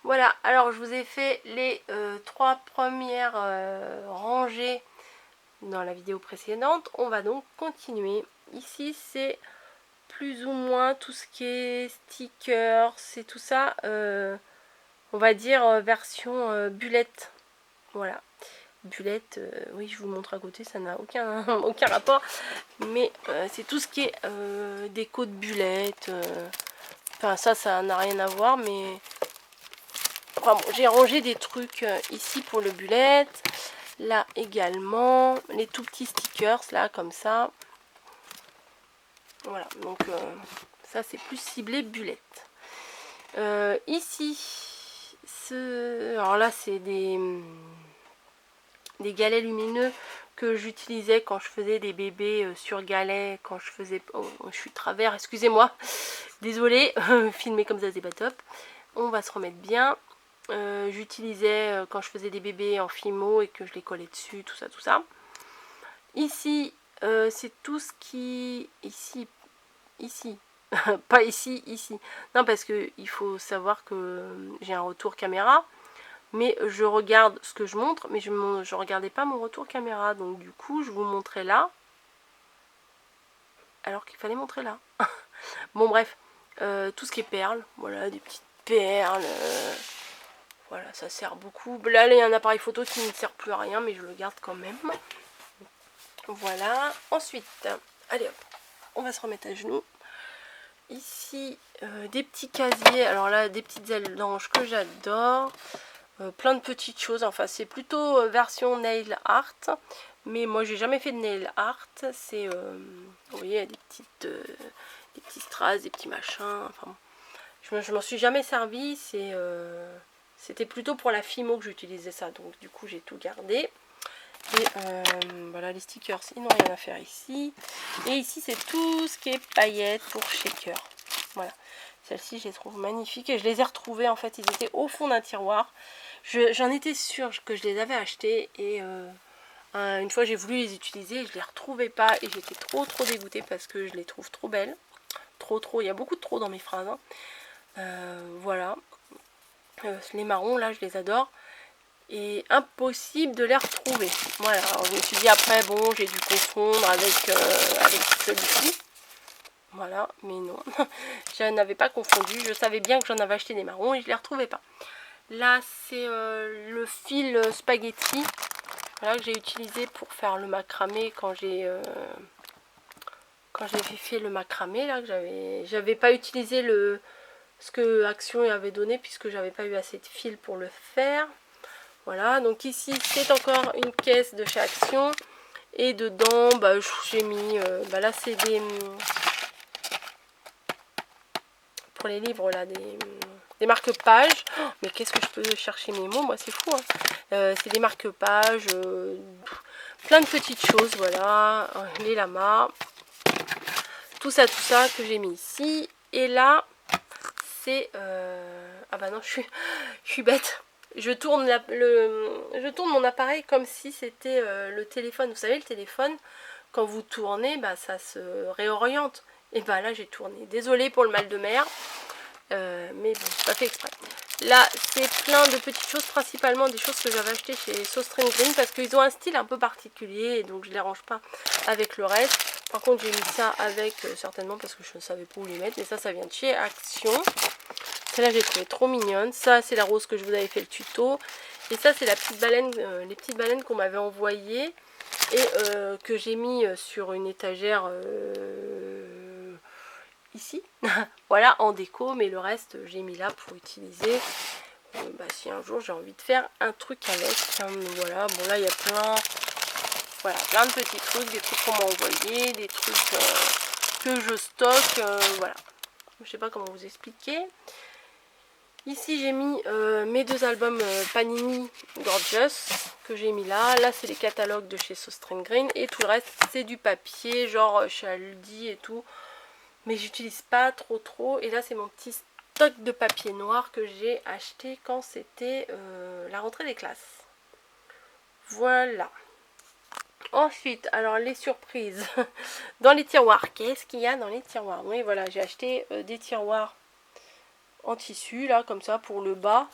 Voilà, alors je vous ai fait les 3 premières rangées dans la vidéo précédente. On va donc continuer. Ici, c'est plus ou moins tout ce qui est stickers, c'est tout ça, on va dire version bullette. Voilà, bullette, oui, je vous montre à côté, ça n'a aucun, aucun rapport, mais c'est tout ce qui est déco de bullette. Enfin, ça n'a rien à voir, mais enfin, bon, j'ai rangé des trucs ici pour le bullette. Là également, les tout petits stickers, là, comme ça. Voilà, donc ça, c'est plus ciblé bullette. Ici, alors là, c'est des galets lumineux que j'utilisais quand je faisais des bébés sur galets, quand je faisais... Oh, je suis de travers, excusez-moi. Désolée, filmer comme ça, c'est pas top. On va se remettre bien. J'utilisais quand je faisais des bébés en fimo et que je les collais dessus, tout ça, tout ça. Ici, c'est tout ce qui... Ici. Pas ici, ici. Non, parce que il faut savoir que j'ai un retour caméra. Mais je regarde ce que je montre, mais je regardais pas mon retour caméra. Donc du coup, je vous montrais là. Alors qu'il fallait montrer là. Bon, bref. Tout ce qui est perles. Voilà, des petites perles. Voilà, ça sert beaucoup. Là, il y a un appareil photo qui ne sert plus à rien, mais je le garde quand même. Voilà. Ensuite, allez hop, on va se remettre à genoux. Ici, des petits casiers. Alors là, des petites ailes d'ange que j'adore. Plein de petites choses. Enfin, c'est plutôt version nail art. Mais moi, j'ai jamais fait de nail art. C'est, vous voyez, des petits strass, des petits machins. Enfin, je m'en suis jamais servi. C'était plutôt pour la Fimo que j'utilisais ça. Donc, du coup, j'ai tout gardé. Et voilà, les stickers, ils n'ont rien à faire ici. Et ici, c'est tout ce qui est paillettes pour shaker. Voilà. Celles-ci, je les trouve magnifiques. Et je les ai retrouvées, en fait, ils étaient au fond d'un tiroir. J'en étais sûre que je les avais achetés. Et une fois, j'ai voulu les utiliser. Et je les retrouvais pas. Et j'étais trop dégoûtée parce que je les trouve trop belles. Trop. Il y a beaucoup de trop dans mes phrases. Hein. Voilà. Les marrons, là, je les adore. Et impossible de les retrouver. Voilà, alors je me suis dit après, bon, j'ai dû confondre avec celui-ci. Voilà, mais non, je n'avais pas confondu. Je savais bien que j'en avais acheté des marrons et je les retrouvais pas. Là, c'est le fil spaghetti, voilà, que j'ai utilisé pour faire le macramé quand j'ai fait le macramé. Là, que j'avais pas utilisé ce que Action avait donné puisque j'avais pas eu assez de fil pour le faire. Voilà, donc ici c'est encore une caisse de chez Action. Et dedans, bah, j'ai mis, là c'est des, pour les livres là, des marque-pages. Oh, mais qu'est-ce que je peux chercher mes mots, moi c'est fou. Hein. C'est des marque-pages, plein de petites choses, voilà. Les lamas, tout ça que j'ai mis ici. Et là, c'est, ah bah non, je suis bête. Je tourne mon appareil comme si c'était le téléphone. Vous savez, le téléphone, quand vous tournez, bah, ça se réoriente. Et bah là, j'ai tourné. Désolée pour le mal de mer. Mais bon, c'est pas fait exprès. Là, c'est plein de petites choses, principalement des choses que j'avais achetées chez So String Green, parce qu'ils ont un style un peu particulier, et donc je les range pas avec le reste. Par contre, j'ai mis ça avec, certainement parce que je ne savais pas où les mettre, mais ça vient de chez Action. Celle-là, j'ai trouvé trop mignonne. Ça, c'est la rose que je vous avais fait le tuto. Et ça, c'est la petite baleine, les petites baleines qu'on m'avait envoyées et que j'ai mis sur une étagère ici. Voilà, en déco, mais le reste, j'ai mis là pour utiliser. Si un jour j'ai envie de faire un truc avec. Voilà, bon là, il y a plein de petits trucs, des trucs qu'on m'a envoyés, des trucs que je stocke. Voilà. Je sais pas comment vous expliquer. Ici j'ai mis mes deux albums Panini Gorgeous que j'ai mis là. Là c'est les catalogues de chez So String Green et tout le reste c'est du papier genre chez Aldi et tout. Mais j'utilise pas trop. Et là c'est mon petit stock de papier noir que j'ai acheté quand c'était la rentrée des classes. Voilà. Ensuite, alors les surprises dans les tiroirs. Qu'est-ce qu'il y a dans les tiroirs? Oui voilà, j'ai acheté des tiroirs en tissu là comme ça pour le bas,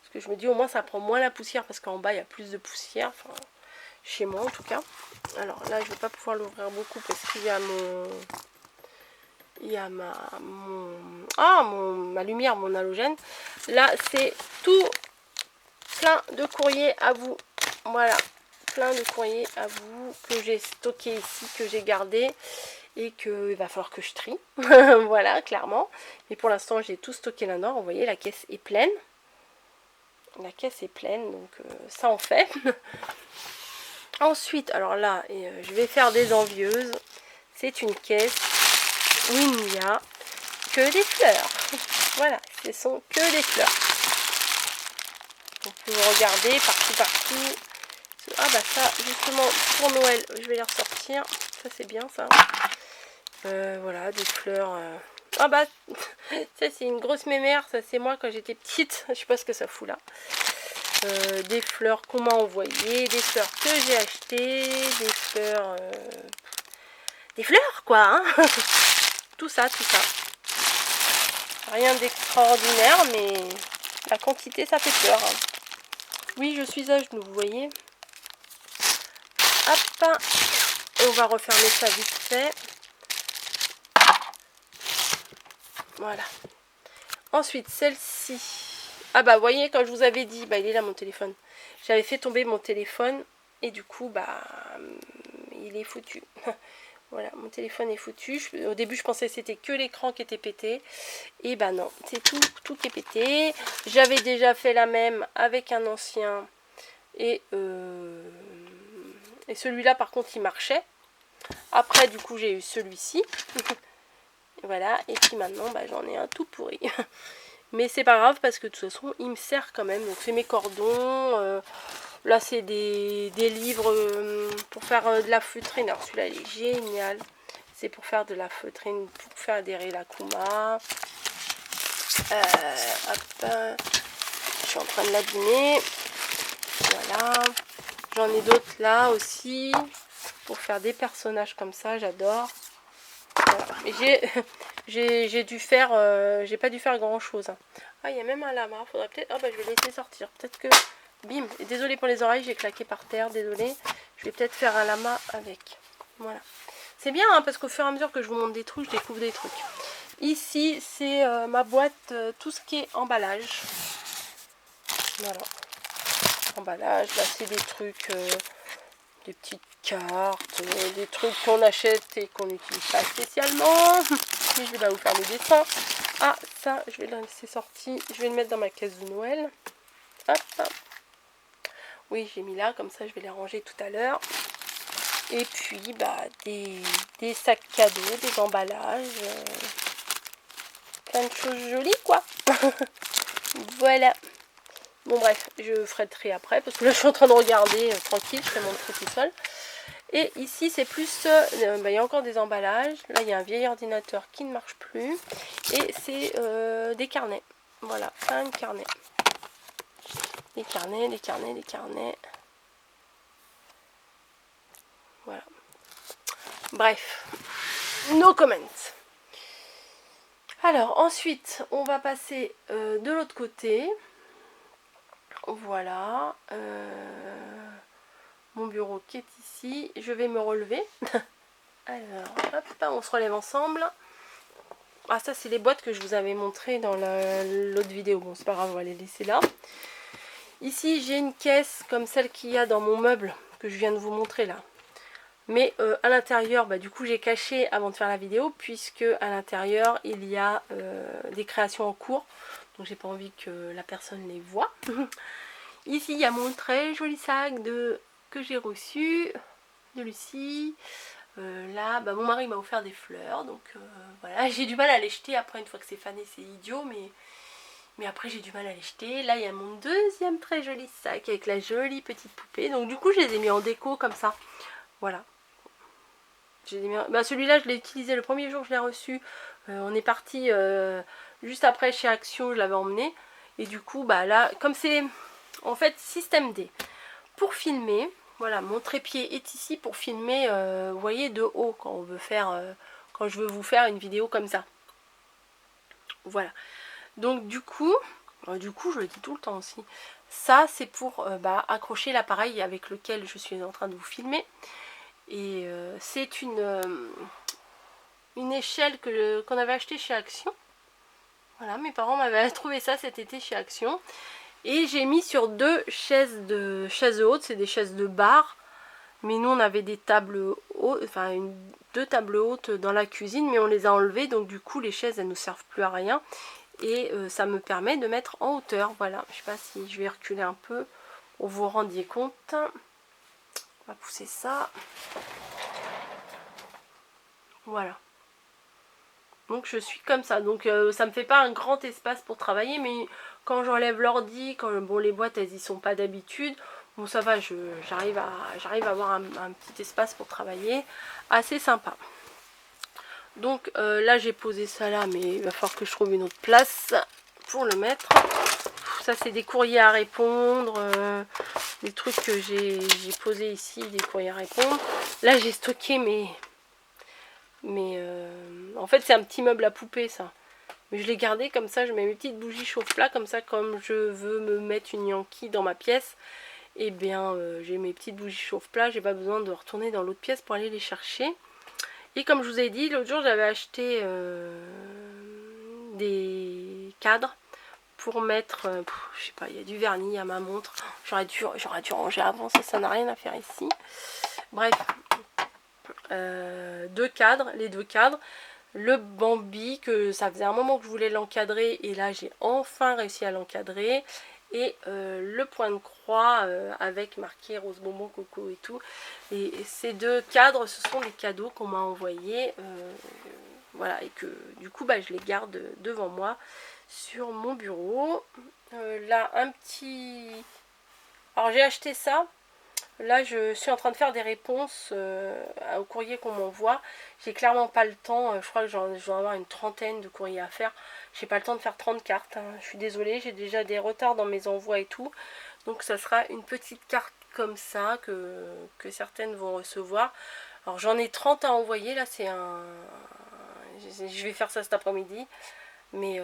Parce que je me dis au moins ça prend moins la poussière, parce qu'en bas il y a plus de poussière, enfin chez moi en tout cas. Alors là je vais pas pouvoir l'ouvrir beaucoup parce qu'il y a ma lumière, mon halogène. Là c'est tout plein de courriers à vous. Voilà, plein de courriers à vous que j'ai stocké ici, que j'ai gardé et qu'il va falloir que je trie. Voilà, clairement. Mais pour l'instant j'ai tout stocké là-dedans. Vous voyez, la caisse est pleine. La caisse est pleine, donc ça en fait. Ensuite, alors là, je vais faire des envieuses. C'est une caisse où il n'y a que des fleurs. Voilà, ce sont que des fleurs. Donc vous regardez partout. Ah bah ça, justement, pour Noël, je vais les ressortir. Ça c'est bien ça. Voilà, des fleurs. Ah bah, ça c'est une grosse mémère. Ça c'est moi quand j'étais petite. Je sais pas ce que ça fout là. Des fleurs qu'on m'a envoyées, des fleurs que j'ai achetées, des fleurs quoi, hein. Tout ça. Rien d'extraordinaire, mais la quantité ça fait peur. Hein. Oui, je suis à genoux, vous voyez. Hop, on va refermer ça vite fait. Voilà. Ensuite, celle-ci. Ah bah, vous voyez, quand je vous avais dit, bah il est là mon téléphone. J'avais fait tomber mon téléphone et du coup, bah, il est foutu. Voilà, mon téléphone est foutu. Au début, je pensais que c'était que l'écran qui était pété. Et bah non, c'est tout qui est pété. J'avais déjà fait la même avec un ancien. Et celui-là, par contre, il marchait. Après, du coup, j'ai eu celui-ci. Voilà, et puis maintenant, bah, j'en ai un tout pourri. Mais c'est pas grave parce que de toute façon, il me sert quand même. Donc, c'est mes cordons. Là, c'est des livres pour faire de la feutrine. Alors, celui-là, il est génial. C'est pour faire de la feutrine, pour faire adhérer la Kuma. Hop, je suis en train de l'abîmer. Voilà. J'en ai d'autres là aussi. Pour faire des personnages comme ça, j'adore. Voilà. Mais j'ai dû faire, j'ai pas dû faire grand chose. Hein. Ah, il y a même un lama. Faudrait peut-être. Ah, bah, je vais laisser sortir. Peut-être que. Bim. Désolée pour les oreilles, j'ai claqué par terre. Désolée. Je vais peut-être faire un lama avec. Voilà. C'est bien, hein, parce qu'au fur et à mesure que je vous montre des trucs, je découvre des trucs. Ici, c'est ma boîte, tout ce qui est emballage. Voilà. Emballage. Là, c'est des trucs, des petites cartes, des trucs qu'on achète et qu'on n'utilise pas spécialement. Et je vais là vous faire le dessin. Ah, ça, je vais le laisser sorti. Je vais le mettre dans ma caisse de Noël. Hop, hop. Oui, j'ai mis là, comme ça je vais les ranger tout à l'heure. Et puis, bah, des sacs cadeaux, des emballages. Plein de choses jolies, quoi. Voilà. Bon, bref, je ferai le tri après, parce que là, je suis en train de regarder tranquille, je fais mon tri tout seul. Et ici, c'est plus... bah, il y a encore des emballages. Là, il y a un vieil ordinateur qui ne marche plus. Et c'est des carnets. Voilà, plein de carnets. Des carnets. Voilà. Bref. No comments. Alors, ensuite, on va passer de l'autre côté. Voilà. Mon bureau qui est ici. Je vais me relever. Alors, hop, on se relève ensemble. Ah, ça, c'est les boîtes que je vous avais montrées dans l'autre vidéo. Bon, c'est pas grave, on va les laisser là. Ici, j'ai une caisse comme celle qu'il y a dans mon meuble que je viens de vous montrer là. Mais à l'intérieur, bah, du coup, j'ai caché avant de faire la vidéo puisque à l'intérieur, il y a des créations en cours. Donc, j'ai pas envie que la personne les voie. Ici, il y a mon très joli sac que j'ai reçu de Lucie. Là, bah, mon mari m'a offert des fleurs, donc voilà, j'ai du mal à les jeter. Après, une fois que c'est fané, c'est idiot, mais après j'ai du mal à les jeter. Là, il y a mon deuxième très joli sac avec la jolie petite poupée. Donc du coup, je les ai mis en déco comme ça. Voilà. Bah, celui-là, je l'ai utilisé le premier jour que je l'ai reçu. On est parti juste après chez Action, je l'avais emmené. Et du coup, bah là, comme c'est en fait système D, pour filmer... Voilà, mon trépied est ici pour filmer, vous voyez, de haut quand on veut faire, quand je veux vous faire une vidéo comme ça. Voilà. Donc du coup, Du coup, je le dis tout le temps aussi. Ça, c'est pour accrocher l'appareil avec lequel je suis en train de vous filmer. Et c'est une échelle qu'on avait achetée chez Action. Voilà, mes parents m'avaient trouvé ça cet été chez Action. Et j'ai mis sur deux chaises hautes, c'est des chaises de bar. Mais nous, on avait des tables hautes, enfin deux tables hautes dans la cuisine, mais on les a enlevées. Donc du coup, les chaises, elles ne servent plus à rien. Et ça me permet de mettre en hauteur. Voilà, je sais pas si je vais reculer un peu pour vous rendiez compte. On va pousser ça. Voilà. Donc je suis comme ça. Donc ça me fait pas un grand espace pour travailler, mais quand j'enlève l'ordi, quand les boîtes elles y sont pas d'habitude, bon ça va, j'arrive à avoir un petit espace pour travailler assez sympa. Donc là j'ai posé ça là, mais il va falloir que je trouve une autre place pour le mettre. Ça c'est des courriers à répondre, des trucs que j'ai posé ici, des courriers à répondre. Là j'ai stocké mais en fait c'est un petit meuble à poupée ça. Mais je l'ai gardé comme ça, je mets mes petites bougies chauffe-plat, comme ça comme je veux me mettre une Yankee dans ma pièce, et bien j'ai mes petites bougies chauffe-plat, j'ai pas besoin de retourner dans l'autre pièce pour aller les chercher. Et comme je vous ai dit, l'autre jour j'avais acheté des cadres pour mettre, je sais pas, il y a du vernis à ma montre. J'aurais dû ranger avant, ça n'a rien à faire ici. Bref, deux cadres, les deux cadres. Le Bambi, que ça faisait un moment que je voulais l'encadrer, et là j'ai enfin réussi à l'encadrer. Et le point de croix avec marqué rose bonbon coco et tout. Et ces deux cadres, ce sont des cadeaux qu'on m'a envoyés. Voilà, et que du coup je les garde devant moi sur mon bureau. Là un petit... Alors j'ai acheté ça. Là je suis en train de faire des réponses au courrier qu'on m'envoie. J'ai clairement pas le temps, je crois que je dois avoir une trentaine de courriers à faire. J'ai pas le temps de faire 30 cartes, hein. Je suis désolée, j'ai déjà des retards dans mes envois et tout. Donc ça sera une petite carte comme ça que certaines vont recevoir. Alors j'en ai 30 à envoyer, là c'est un... Je vais faire ça cet après-midi. Mais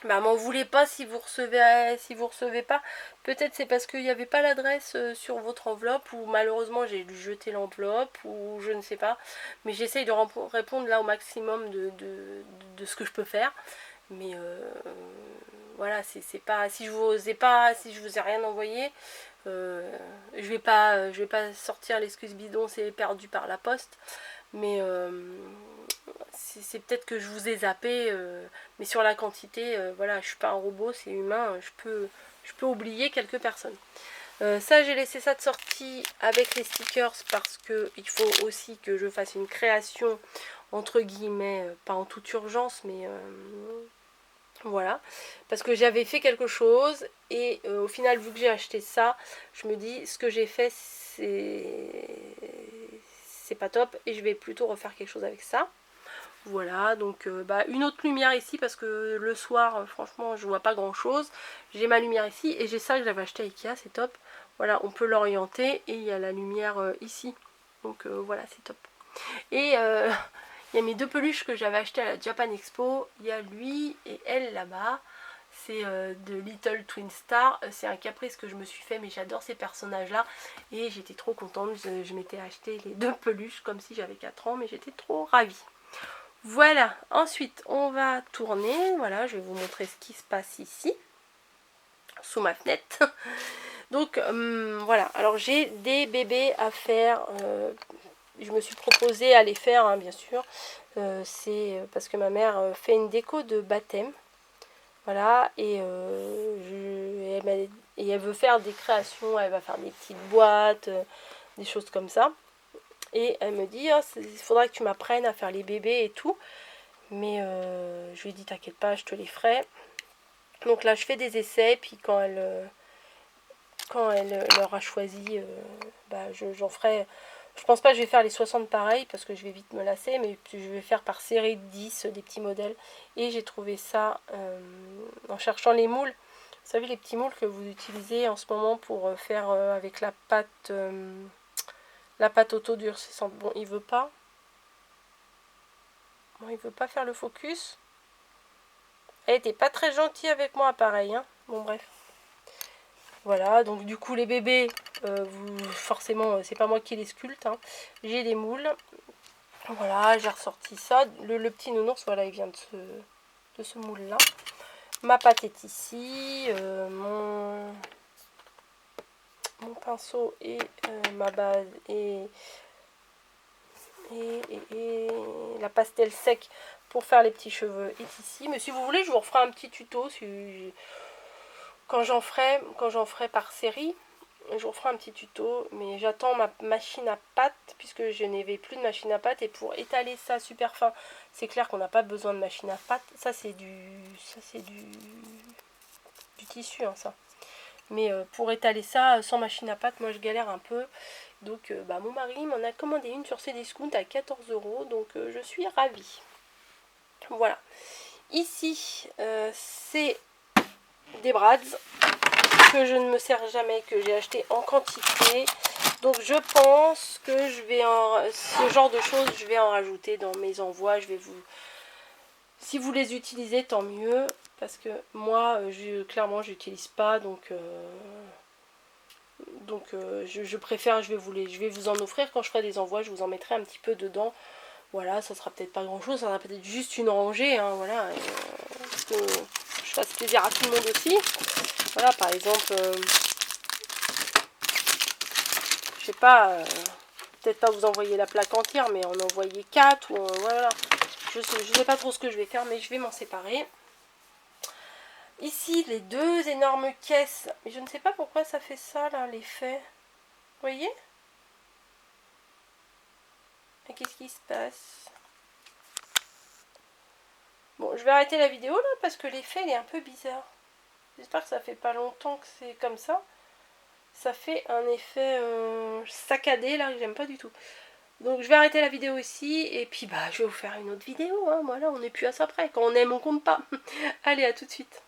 m'en voulez pas si vous recevez pas. Peut-être c'est parce qu'il n'y avait pas l'adresse sur votre enveloppe, ou malheureusement j'ai dû jeter l'enveloppe, ou je ne sais pas. Mais j'essaye de répondre là au maximum de ce que je peux faire. Mais voilà, c'est pas... Si je vous ai rien envoyé, je vais pas sortir l'excuse bidon, c'est perdu par la poste. Mais c'est peut-être que je vous ai zappé, mais sur la quantité, voilà, je suis pas un robot, c'est humain, je peux oublier quelques personnes. Ça, j'ai laissé ça de sortie avec les stickers parce que il faut aussi que je fasse une création entre guillemets, pas en toute urgence, mais voilà, parce que j'avais fait quelque chose et au final, vu que j'ai acheté ça, je me dis ce que j'ai fait c'est pas top, et je vais plutôt refaire quelque chose avec ça. Voilà, donc une autre lumière ici parce que le soir, franchement, je vois pas grand chose. J'ai ma lumière ici et j'ai ça que j'avais acheté à Ikea, c'est top. Voilà, on peut l'orienter et il y a la lumière ici. Donc voilà, c'est top. Et il y a mes deux peluches que j'avais achetées à la Japan Expo. Il y a lui et elle là-bas. C'est de Little Twin Star. C'est un caprice que je me suis fait, mais j'adore ces personnages-là. Et j'étais trop contente. Je m'étais acheté les deux peluches comme si j'avais 4 ans, mais j'étais trop ravie. Voilà, ensuite on va tourner. Voilà, je vais vous montrer ce qui se passe ici, sous ma fenêtre. Donc voilà, alors j'ai des bébés à faire. Je me suis proposé à les faire, hein, bien sûr. C'est parce que ma mère fait une déco de baptême. Voilà, et elle veut faire des créations, elle va faire des petites boîtes, des choses comme ça. Et elle me dit, oh, il faudra que tu m'apprennes à faire les bébés et tout. Mais je lui ai dit, t'inquiète pas, je te les ferai. Donc là, je fais des essais. Puis quand elle leur a choisi, j'en ferai... Je pense pas que je vais faire les 60 pareils parce que je vais vite me lasser. Mais je vais faire par série de 10 des petits modèles. Et j'ai trouvé ça en cherchant les moules. Vous savez, les petits moules que vous utilisez en ce moment pour faire avec la pâte auto-durcissante. Bon, il veut pas. Bon, il veut pas faire le focus. Elle était pas très gentille avec moi, pareil. Hein. Bon, bref. Voilà, donc du coup, les bébés, forcément, c'est pas moi qui les sculpte. Hein. J'ai des moules. Voilà, j'ai ressorti ça. Le petit nounours, voilà, il vient de ce moule-là. Ma pâte est ici. Mon pinceau et ma base et la pastel sec pour faire les petits cheveux est ici. Mais si vous voulez, je vous referai un petit tuto quand j'en ferai par série. Je vous ferai un petit tuto, mais j'attends ma machine à pâte puisque je n'avais plus de machine à pâte, et pour étaler ça super fin, c'est clair qu'on n'a pas besoin de machine à pâte. Ça c'est du tissu, hein, ça. Mais pour étaler ça sans machine à pâte, moi je galère un peu. Donc mon mari m'en a commandé une sur Cdiscount à 14 €, donc je suis ravie. Voilà. Ici, c'est des brads que je ne me sers jamais, que j'ai acheté en quantité. Donc je pense que ce genre de choses, je vais en rajouter dans mes envois. Si vous les utilisez, tant mieux. Parce que moi, clairement, je n'utilise pas. Donc je préfère, je vais vous en offrir. Quand je ferai des envois, je vous en mettrai un petit peu dedans. Voilà, ça sera peut-être pas grand chose, ça sera peut-être juste une rangée. Hein, voilà, que je fasse plaisir à tout le monde aussi. Voilà, par exemple, je sais pas, peut-être pas vous envoyer la plaque entière, mais en envoyer 4 ou voilà. Je sais pas trop ce que je vais faire, mais je vais m'en séparer. Ici, les deux énormes caisses. Mais je ne sais pas pourquoi ça fait ça, là, l'effet. Vous voyez? Et qu'est-ce qui se passe? Bon, je vais arrêter la vidéo, là, parce que l'effet, il est un peu bizarre. J'espère que ça fait pas longtemps que c'est comme ça. Ça fait un effet saccadé, là, que j'aime pas du tout. Donc je vais arrêter la vidéo ici, et puis je vais vous faire une autre vidéo, hein, voilà, on n'est plus à ça près. Quand on aime, on compte pas. Allez, à tout de suite.